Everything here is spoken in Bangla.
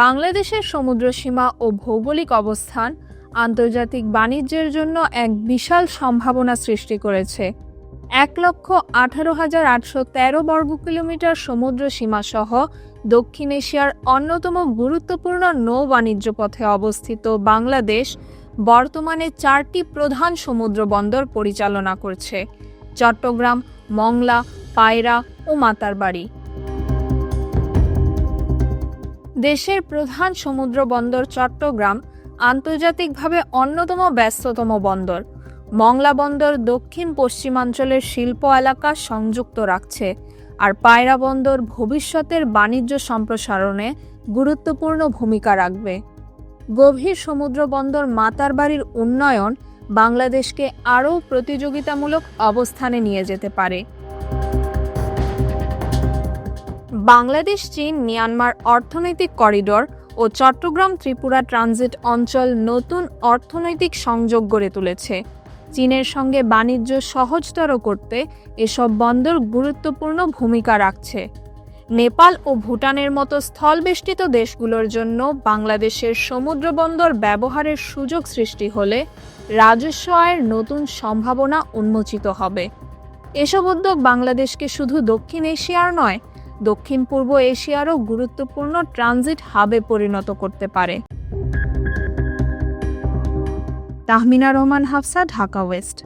বাংলাদেশের সমুদ্রসীমা ও ভৌগোলিক অবস্থান আন্তর্জাতিক বাণিজ্যের জন্য এক বিশাল সম্ভাবনা সৃষ্টি করেছে। ১,১৮,৮১৩ বর্গ কিলোমিটার সমুদ্র সীমাসহ দক্ষিণ এশিয়ার অন্যতম গুরুত্বপূর্ণ নৌ বাণিজ্য পথে অবস্থিত বাংলাদেশ বর্তমানে ৪টি প্রধান সমুদ্র বন্দর পরিচালনা করছে: চট্টগ্রাম, মংলা, পায়রা ও মাতারবাড়ি। দেশের প্রধান সমুদ্র বন্দর চট্টগ্রাম আন্তর্জাতিকভাবে অন্যতম ব্যস্ততম বন্দর। মংলা বন্দর দক্ষিণ পশ্চিমাঞ্চলের শিল্প এলাকা সংযুক্ত রাখছে, আর পায়রা বন্দর ভবিষ্যতের বাণিজ্য সম্প্রসারণে গুরুত্বপূর্ণ ভূমিকা রাখবে। গভীর সমুদ্র বন্দর মাতারবাড়ির উন্নয়ন বাংলাদেশকে আরও প্রতিযোগিতামূলক অবস্থানে নিয়ে যেতে পারে। বাংলাদেশ চীন মিয়ানমার অর্থনৈতিক করিডোর ও চট্টগ্রাম ত্রিপুরা ট্রানজিট অঞ্চল নতুন অর্থনৈতিক সংযোগ গড়ে তুলেছে। চীনের সঙ্গে বাণিজ্য সহজতর করতে এসব বন্দর গুরুত্বপূর্ণ ভূমিকা রাখছে। নেপাল ও ভুটানের মতো স্থলবেষ্টিত দেশগুলোর জন্য বাংলাদেশের সমুদ্র বন্দর ব্যবহারের সুযোগ সৃষ্টি হলে রাজস্ব আয়ের নতুন সম্ভাবনা উন্মোচিত হবে। এসব উদ্যোগ বাংলাদেশকে শুধু দক্ষিণ এশিয়ার নয়, দক্ষিণ পূর্ব এশিয়ারও গুরুত্বপূর্ণ ট্রানজিট হাবে পরিণত করতে পারে। তাহমিনা রহমান হাফসা, ঢাকা ওয়েস্ট।